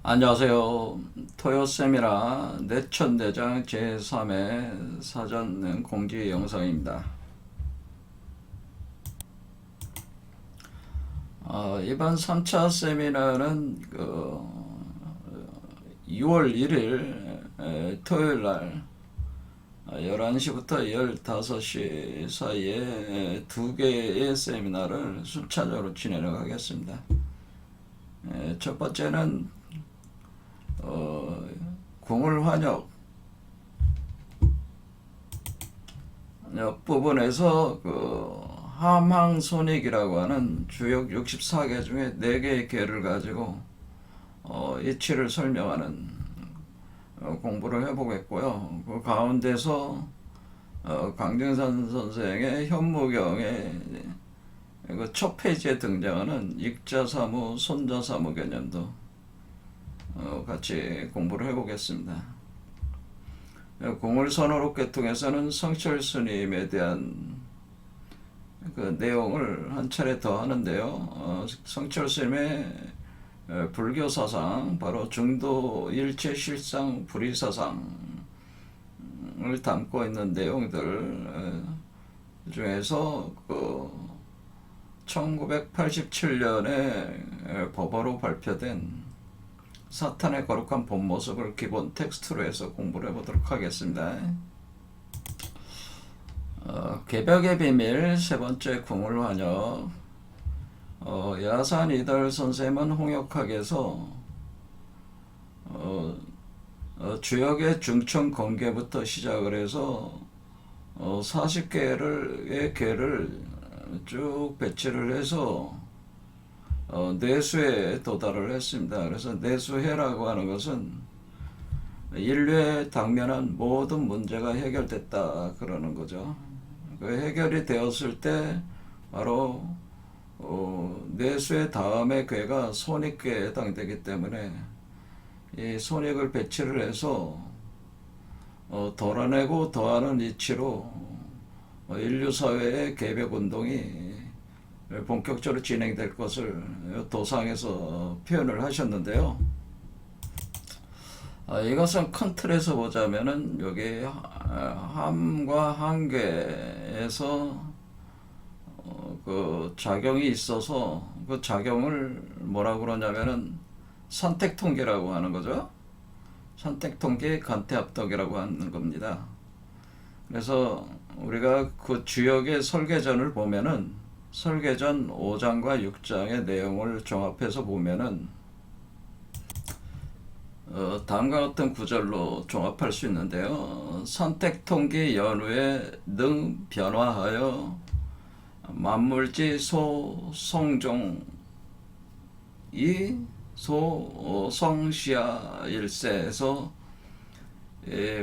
안녕하세요. 토요세미나 내천대장 제3회 사전 공지 영상입니다. 이번 3차 세미나는 2월 1일 토요일날 11시부터 15시 사이에 두 개의 세미나를 순차적으로 진행을 하겠습니다. 첫 번째는 궁을 환역 부분에서 함항손익이라고 하는 주역 64개 중에 4개의 개를 가지고 이치를 설명하는 공부를 해보겠고요. 그 가운데서 강정산 선생의 현무경의 첫 페이지에 등장하는 익자사무, 손자사무 개념도 같이 공부를 해보겠습니다. 공을선어록 계통에서는 성철 스님에 대한 그 내용을 한 차례 더 하는데요. 성철 스님의 불교 사상, 바로 중도 일체 실상 불의 사상을 담고 있는 내용들 중에서 1987년에 법어로 발표된 사탄의 거룩한 본 모습을 기본 텍스트로 해서 공부를 해보도록 하겠습니다. 개벽의 비밀 세 번째 궁을 환역. 야산 이달 선생은 홍역학에서 주역의 중청 건계부터 시작을 해서 40개의 개를 쭉 배치를 해서 내수에 도달을 했습니다. 그래서 내수해라고 하는 것은 인류에 당면한 모든 문제가 해결됐다 그러는 거죠. 그 해결이 되었을 때 바로 내수의 다음의 괴가 손익괴에 해당되기 때문에 이 손익을 배치를 해서 덜어내고 더하는 이치로 인류 사회의 개벽 운동이 본격적으로 진행될 것을 도상에서 표현을 하셨는데요. 이것은 큰 틀에서 보자면은 여기 함과 한계에서 그 작용이 있어서 그 작용을 뭐라고 그러냐면은 선택통계라고 하는 거죠. 선택통계 관태합덕이라고 하는 겁니다. 그래서 우리가 그 주역의 설계전을 보면은 설계전 5장과 6장의 내용을 종합해서 보면은 다음과 같은 구절로 종합할 수 있는데요. 선택통기 연후에 능 변화하여 만물지 소성종이 소성시야 일세에서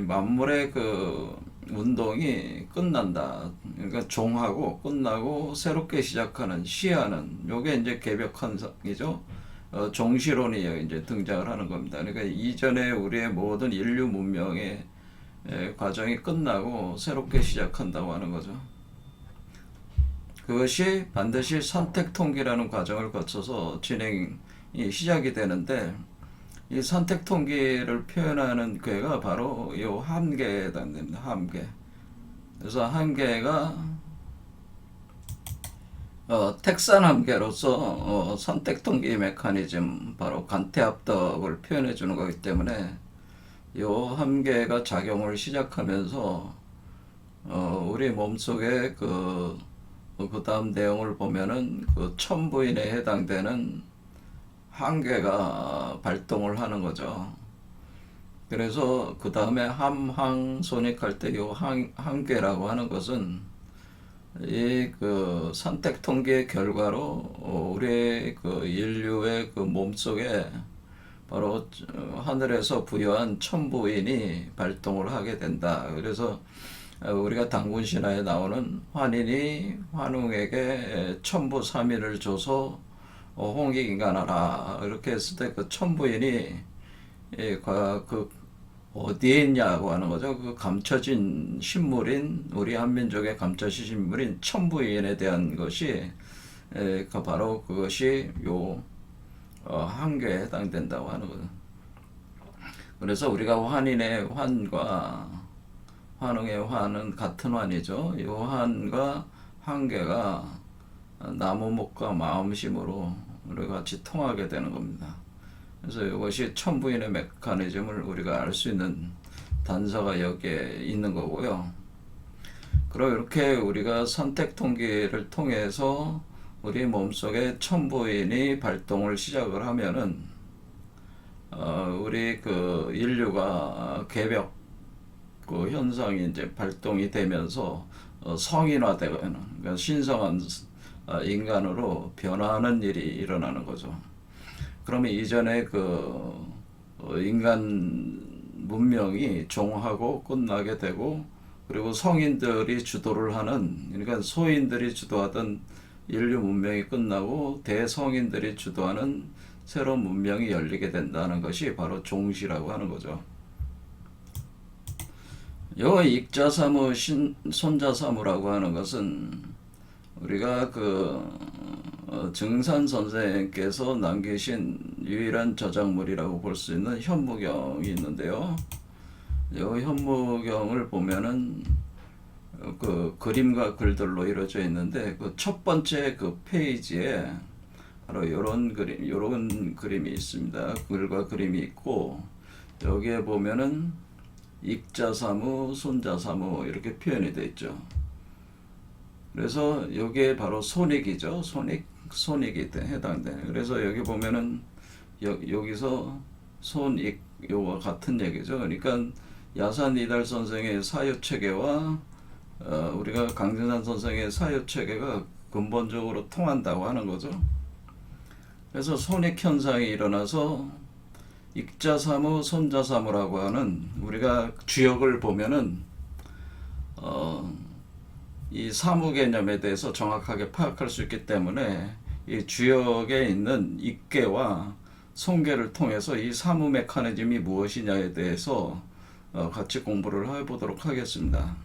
만물의 그 운동이 끝난다. 그러니까 종하고 끝나고 새롭게 시작하는 시하는 요게 이제 개벽현상이죠. 종시론이 이제 등장을 하는 겁니다. 그러니까 이전에 우리의 모든 인류 문명의 과정이 끝나고 새롭게 시작한다고 하는 거죠. 그것이 반드시 선택통기라는 과정을 거쳐서 진행이 시작이 되는데 이 선택통기를 표현하는 괴가 바로 이 함계에 해당됩니다. 함계. 그래서 함계가 택산함계로서 선택통기 메커니즘, 바로 관태합덕을 표현해 주는 거기 때문에 이 함계가 작용을 시작하면서 우리 몸속에 그 다음 내용을 보면은 그 천부인에 해당되는 한계가 발동을 하는 거죠. 그래서 그 다음에 함항손익할 때 이 한계라고 하는 것은 이 그 선택 통계의 결과로 우리 그 인류의 그 몸속에 바로 하늘에서 부여한 천부인이 발동을 하게 된다. 그래서 우리가 당군 신화에 나오는 환인이 환웅에게 천부 3일을 줘서 홍익인간하라 이렇게 했을 때 그 천부인이 그 어디에 있냐고 하는 거죠. 그 감춰진 신물인 우리 한민족의 감춰진 신물인 천부인에 대한 것이 바로 그것이 요 한계에 해당된다고 하는 거죠. 그래서 우리가 환인의 환과 환웅의 환은 같은 환이죠. 이 환과 한계가 나무 목과 마음심으로 우리가 같이 통하게 되는 겁니다. 그래서 이것이 천부인의 메커니즘을 우리가 알 수 있는 단서가 여기에 있는 거고요. 그럼 이렇게 우리가 선택 통계를 통해서 우리 몸속에 천부인이 발동을 시작을 하면은 우리 그 인류가 개벽 그 현상이 이제 발동이 되면서 성인화되는 그러니까 신성한 인간으로 변화하는 일이 일어나는 거죠. 그러면 이전에 그 인간 문명이 종하고 끝나게 되고 그리고 성인들이 주도를 하는 그러니까 소인들이 주도하던 인류 문명이 끝나고 대성인들이 주도하는 새로운 문명이 열리게 된다는 것이 바로 종시라고 하는 거죠. 요 익자사무 손자사무라고 하는 것은 우리가 그 증산 선생께서 남기신 유일한 저작물이라고 볼 수 있는 현무경이 있는데요. 이 현무경을 보면은 그 그림과 글들로 이루어져 있는데 그 첫 번째 그 페이지에 바로 이런 그림이 있습니다. 글과 그림이 있고 여기에 보면은 익자사무, 손자사무 이렇게 표현이 되어 있죠. 그래서 여기에 바로 손익이죠. 손익이 해당되네. 그래서 여기 보면은 여기서 손익 요와 같은 얘기죠. 그러니까 야산 이달 선생의 사유 체계와 우리가 강진산 선생의 사유 체계가 근본적으로 통한다고 하는 거죠. 그래서 손익 현상이 일어나서 익자사무, 손자사무라고 하는 우리가 주역을 보면은 이 사무 개념에 대해서 정확하게 파악할 수 있기 때문에 이 주역에 있는 익계와 손계를 통해서 이 사무 메커니즘이 무엇이냐에 대해서 같이 공부를 해보도록 하겠습니다.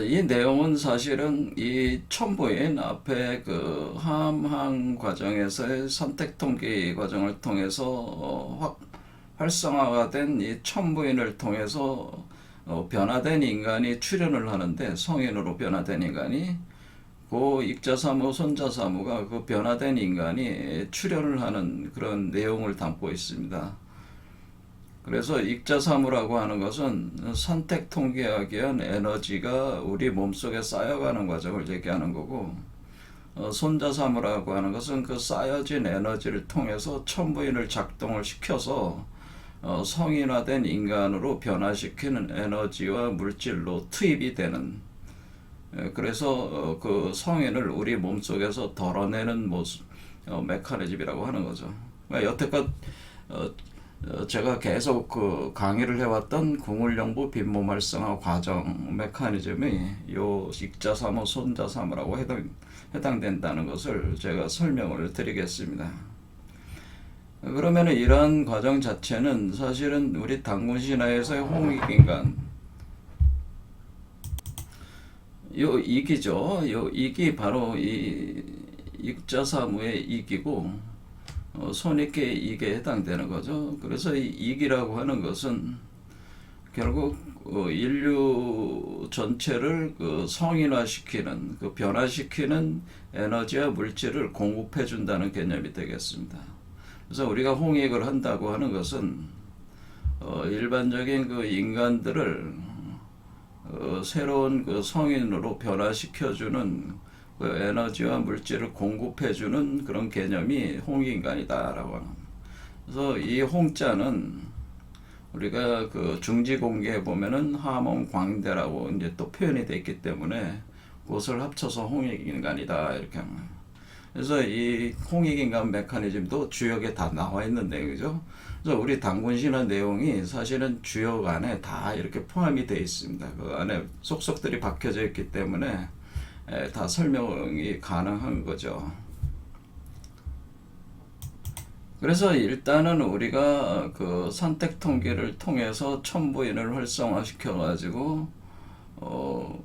이 내용은 사실은 이 천부인 앞에 그 함항 과정에서의 선택 통계 과정을 통해서 활성화가 된 이 천부인을 통해서 변화된 인간이 출현을 하는데 성인으로 변화된 인간이 그 익자사무 손자사무가 그 변화된 인간이 출현을 하는 그런 내용을 담고 있습니다. 그래서 익자사무라고 하는 것은 선택 통계하기 위한 에너지가 우리 몸속에 쌓여가는 과정을 얘기하는 거고 손자사무라고 하는 것은 그 쌓여진 에너지를 통해서 천부인을 작동을 시켜서 성인화된 인간으로 변화시키는 에너지와 물질로 투입이 되는 그래서 그 성인을 우리 몸속에서 덜어내는 모습 메커니즘이라고 하는 거죠. 그러니까 여태껏 제가 계속 그 강의를 해왔던 궁울영부 빈몸 활성화 과정 메커니즘이 요 익자사무 손자사무라고 해당된다는 것을 제가 설명을 드리겠습니다. 그러면 이러한 과정 자체는 사실은 우리 단군 신화에서의 홍익인간 요 이기죠. 요 이기 바로 이 익자사무의 이기고 손익계의 이기에 해당되는 거죠. 그래서 이 이기라고 하는 것은 결국 인류 전체를 그 성인화시키는 그 변화시키는 에너지와 물질을 공급해 준다는 개념이 되겠습니다. 그래서 우리가 홍익을 한다고 하는 것은 일반적인 그 인간들을 새로운 그 성인으로 변화시켜주는 그 에너지와 물질을 공급해주는 그런 개념이 홍익인간이다라고 하는. 그래서 이 홍자는 우리가 그 중지공계에 보면은 함홍광대라고 이제 또 표현이 되어 있기 때문에 그것을 합쳐서 홍익인간이다 이렇게 합니다. 그래서 이 홍익인간 메커니즘도 주역에 다 나와 있는 내용이죠. 그래서 우리 단군신화 내용이 사실은 주역 안에 다 이렇게 포함이 되어 있습니다. 그 안에 속속들이 박혀져 있기 때문에 다 설명이 가능한 거죠. 그래서 일단은 우리가 그 선택 통계를 통해서 천부인을 활성화시켜 가지고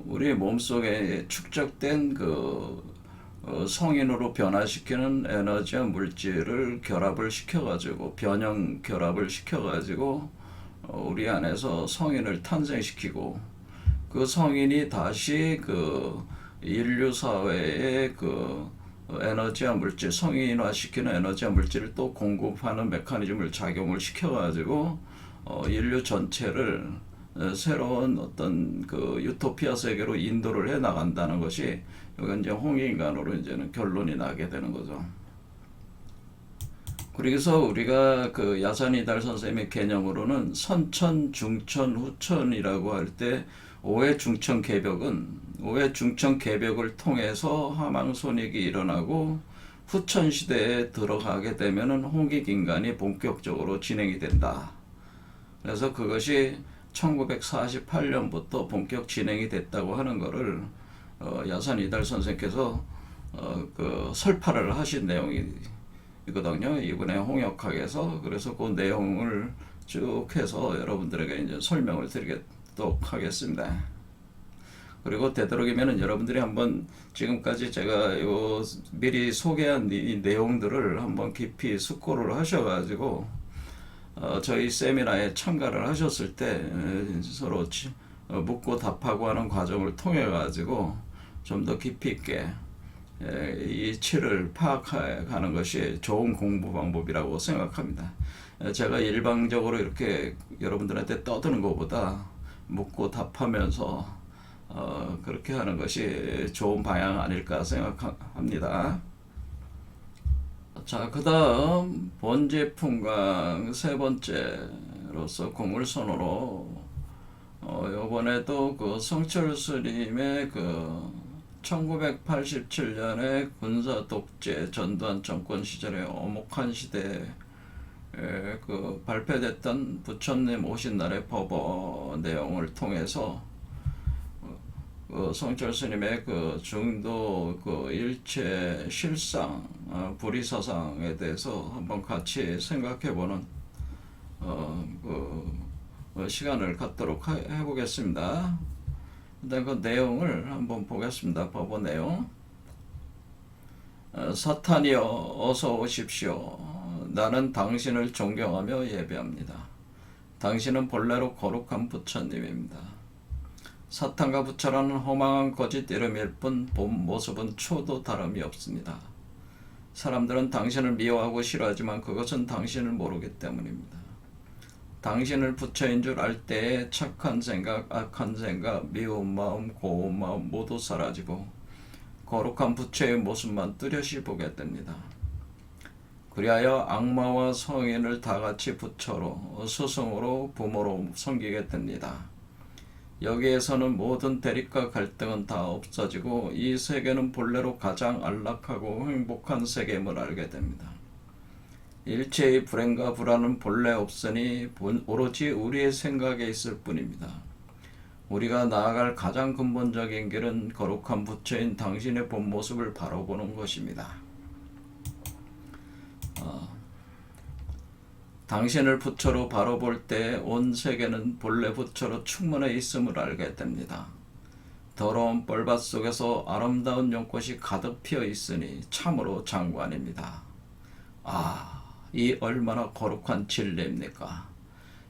우리 몸속에 축적된 그 성인으로 변화시키는 에너지와 물질을 결합을 시켜가지고 변형 결합을 시켜가지고 우리 안에서 성인을 탄생시키고 그 성인이 다시 그 인류 사회의 그 에너지와 물질, 성인화시키는 에너지와 물질을 또 공급하는 메커니즘을 작용을 시켜가지고 인류 전체를 새로운 어떤 그 유토피아 세계로 인도를 해 나간다는 것이 이건 이제 홍익인간으로 이제는 결론이 나게 되는 거죠. 그래서 우리가 그 야산이달 선생님의 개념으로는 선천, 중천, 후천이라고 할 때 오해 중천 개벽은 오해 중천 개벽을 통해서 하망손익이 일어나고 후천 시대에 들어가게 되면은 홍익 인간이 본격적으로 진행이 된다. 그래서 그것이 1948년부터 본격 진행이 됐다고 하는 것을 야산 이달 선생께서 그 설파를 하신 내용이거든요. 이번에 홍역학에서. 그래서 그 내용을 쭉 해서 여러분들에게 이제 설명을 드리도록 하겠습니다. 그리고 되도록이면 여러분들이 한번 지금까지 제가 미리 소개한 이 내용들을 한번 깊이 숙고를 하셔가지고 저희 세미나에 참가를 하셨을 때 서로 묻고 답하고 하는 과정을 통해 가지고 좀 더 깊이 있게 이 이치를 파악하는 것이 좋은 공부 방법이라고 생각합니다. 제가 일방적으로 이렇게 여러분들한테 떠드는 것보다 묻고 답하면서 그렇게 하는 것이 좋은 방향 아닐까 생각합니다. 자, 그 다음 본제품강 세 번째로서 공물선으로 요번에도 그 성철 스님의 그 1987년에 군사 독재 전두환 정권 시절에 엄혹한 시대에 그 발표됐던 부처님 오신 날의 법어 내용을 통해서 그 성철 스님의 그 중도 그 일체 실상 불의사상에 대해서 한번 같이 생각해보는 시간을 갖도록 해보겠습니다. 일단 그 내용을 한번 보겠습니다. 법어 내용. 사탄이여 어서 오십시오. 나는 당신을 존경하며 예배합니다. 당신은 본래로 거룩한 부처님입니다. 사탄과 부처라는 허망한 거짓 이름일 뿐 본 모습은 초도 다름이 없습니다. 사람들은 당신을 미워하고 싫어하지만 그것은 당신을 모르기 때문입니다. 당신을 부처인 줄 알 때에 착한 생각, 악한 생각, 미운 마음, 고운 마음 모두 사라지고 거룩한 부처의 모습만 뚜렷이 보게 됩니다. 그리하여 악마와 성인을 다같이 부처로, 스승으로, 부모로 섬기게 됩니다. 여기에서는 모든 대립과 갈등은 다 없어지고 이 세계는 본래로 가장 안락하고 행복한 세계임을 알게 됩니다. 일체의 불행과 불안은 본래 없으니 오로지 우리의 생각에 있을 뿐입니다. 우리가 나아갈 가장 근본적인 길은 거룩한 부처인 당신의 본 모습을 바라보는 것입니다. 당신을 부처로 바라볼 때 온 세계는 본래 부처로 충만해 있음을 알게 됩니다. 더러운 뻘밭 속에서 아름다운 연꽃이 가득 피어 있으니 참으로 장관입니다. 이 얼마나 거룩한 진리입니까?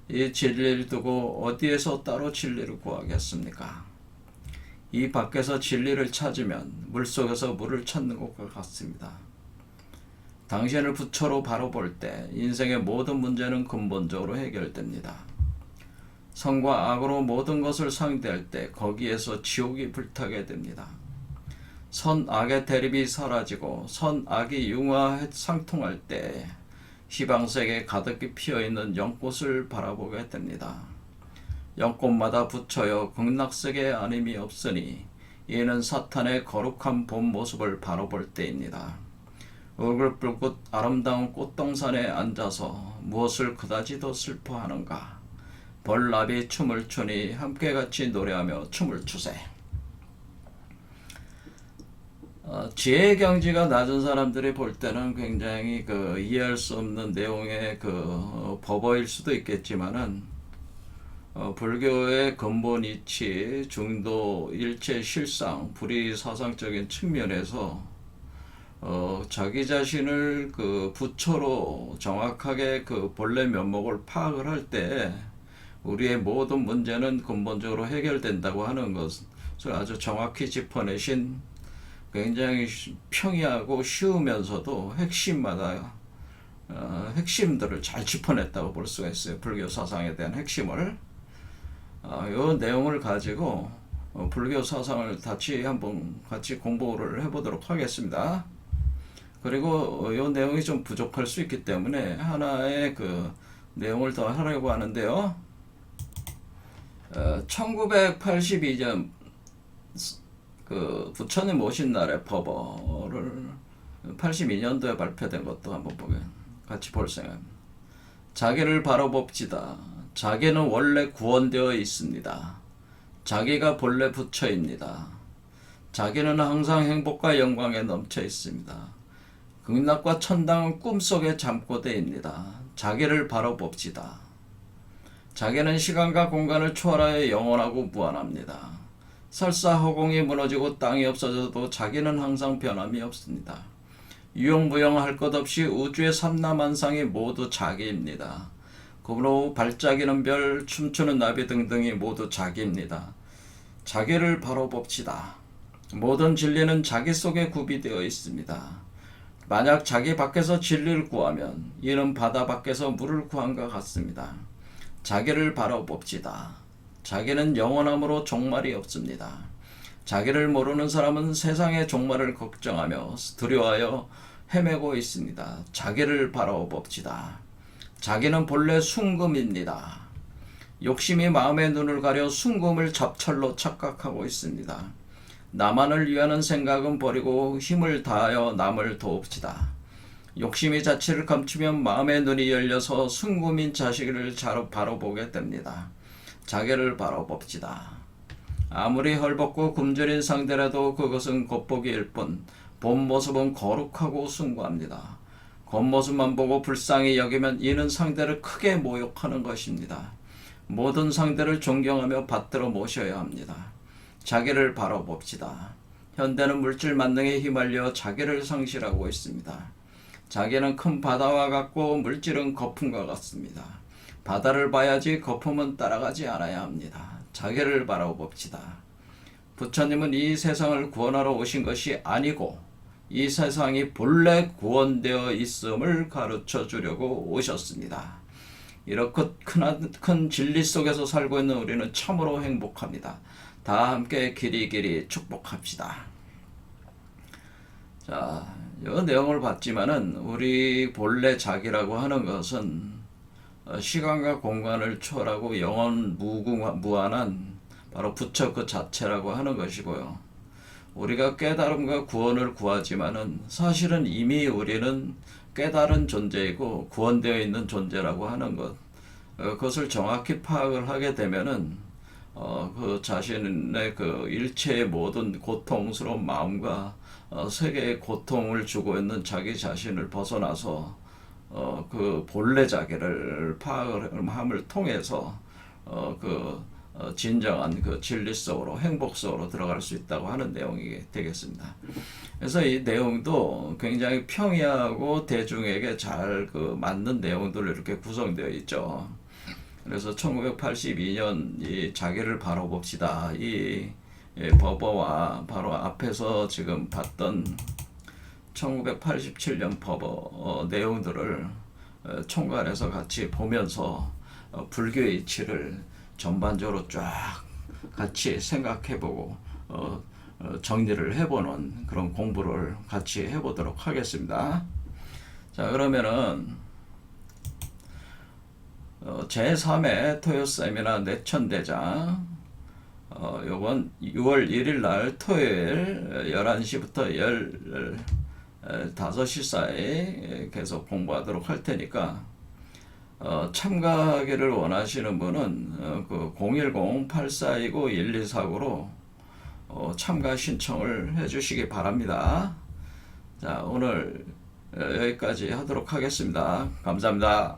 이 진리를 두고 어디에서 따로 진리를 구하겠습니까? 이 밖에서 진리를 찾으면 물속에서 물을 찾는 것과 같습니다. 당신을 부처로 바라볼 때 인생의 모든 문제는 근본적으로 해결됩니다. 선과 악으로 모든 것을 상대할 때 거기에서 지옥이 불타게 됩니다. 선악의 대립이 사라지고 선악이 융화상통할 때 희방색에 가득히 피어있는 연꽃을 바라보게 됩니다. 연꽃마다 부처여 극락색의 아님이 없으니 이는 사탄의 거룩한 본 모습을 바라볼 때입니다. 울긋불긋 아름다운 꽃동산에 앉아서 무엇을 그다지도 슬퍼하는가? 벌나비 춤을 추니 함께 같이 노래하며 춤을 추세. 지혜 경지가 낮은 사람들이 볼 때는 굉장히 이해할 수 없는 내용의 법어일 수도 있겠지만은 불교의 근본 이치, 중도, 일체 실상, 불의 사상적인 측면에서 자기 자신을 그 부처로 정확하게 그 본래 면목을 파악을 할 때 우리의 모든 문제는 근본적으로 해결된다고 하는 것을 아주 정확히 짚어내신 굉장히 평이하고 쉬우면서도 핵심마다 핵심들을 잘 짚어냈다고 볼 수가 있어요. 불교 사상에 대한 핵심을. 이 내용을 가지고 불교 사상을 한번 같이 공부를 해보도록 하겠습니다. 그리고 이 내용이 좀 부족할 수 있기 때문에 하나의 그 내용을 더 하려고 하는데요. 1982년 그 부처님 오신 날의 법어를 82년도에 발표된 것도 한번 같이 볼 생각입니다. 자기를 바로 봅시다. 자기는 원래 구원되어 있습니다. 자기가 본래 부처입니다. 자기는 항상 행복과 영광에 넘쳐 있습니다. 극락과 천당은 꿈속의 잠꼬대입니다. 자기를 바로 봅시다. 자기는 시간과 공간을 초월하여 영원하고 무한합니다. 설사 허공이 무너지고 땅이 없어져도 자기는 항상 변함이 없습니다. 유용무용할 것 없이 우주의 삼라만상이 모두 자기입니다. 그러므로 발작이는 별, 춤추는 나비 등등이 모두 자기입니다. 자기를 바로 봅시다. 모든 진리는 자기 속에 구비되어 있습니다. 만약 자기 밖에서 진리를 구하면 이는 바다 밖에서 물을 구한과 같습니다. 자기를 바로 봅시다. 자기는 영원함으로 종말이 없습니다. 자기를 모르는 사람은 세상의 종말을 걱정하며 두려워하여 헤매고 있습니다. 자기를 바로 봅시다. 자기는 본래 순금입니다. 욕심이 마음의 눈을 가려 순금을 잡철로 착각하고 있습니다. 나만을 위하는 생각은 버리고 힘을 다하여 남을 도웁시다. 욕심이 자취를 감추면 마음의 눈이 열려서 순금인 자식을 바로 보게 됩니다. 자기를 바로 봅시다. 아무리 헐벗고 굶주린 상대라도 그것은 겉보기일 뿐 본 모습은 거룩하고 숭고합니다. 겉모습만 보고 불쌍히 여기면 이는 상대를 크게 모욕하는 것입니다. 모든 상대를 존경하며 받들어 모셔야 합니다. 자기를 바로 봅시다. 현대는 물질 만능에 휘말려 자기를 상실하고 있습니다. 자기는 큰 바다와 같고 물질은 거품과 같습니다. 바다를 봐야지 거품은 따라가지 않아야 합니다. 자기를 바로 봅시다. 부처님은 이 세상을 구원하러 오신 것이 아니고 이 세상이 본래 구원되어 있음을 가르쳐 주려고 오셨습니다. 이렇게 큰 진리 속에서 살고 있는 우리는 참으로 행복합니다. 다 함께 길이길이 축복합시다. 자, 이 내용을 봤지만은 우리 본래 자기라고 하는 것은 시간과 공간을 초월하고 영원 무한한 바로 부처 그 자체라고 하는 것이고요. 우리가 깨달음과 구원을 구하지만은 사실은 이미 우리는 깨달은 존재이고 구원되어 있는 존재라고 하는 것, 그것을 정확히 파악을 하게 되면은 그 자신의 그 일체의 모든 고통스러운 마음과 세계의 고통을 주고 있는 자기 자신을 벗어나서 그 본래 자기를 파악을 함을 통해서 진정한 그 진리 속으로 행복 속으로 들어갈 수 있다고 하는 내용이 되겠습니다. 그래서 이 내용도 굉장히 평이하고 대중에게 잘 그 맞는 내용들로 이렇게 구성되어 있죠. 그래서 1982년 이 자기를 바로 봅시다. 이 법어와 바로 앞에서 지금 봤던 1987년 법어 내용들을 총괄해서 같이 보면서 불교의 이치를 전반적으로 쫙 같이 생각해보고 정리를 해보는 그런 공부를 같이 해보도록 하겠습니다. 자, 그러면은 제3회 토요 세미나 내천대장 요건 6월 1일 날 토요일 11시부터 15시 사이 계속 공부하도록 할 테니까 참가하기를 원하시는 분은 그 010-842-1249로 참가 신청을 해주시기 바랍니다. 자, 오늘 여기까지 하도록 하겠습니다. 감사합니다.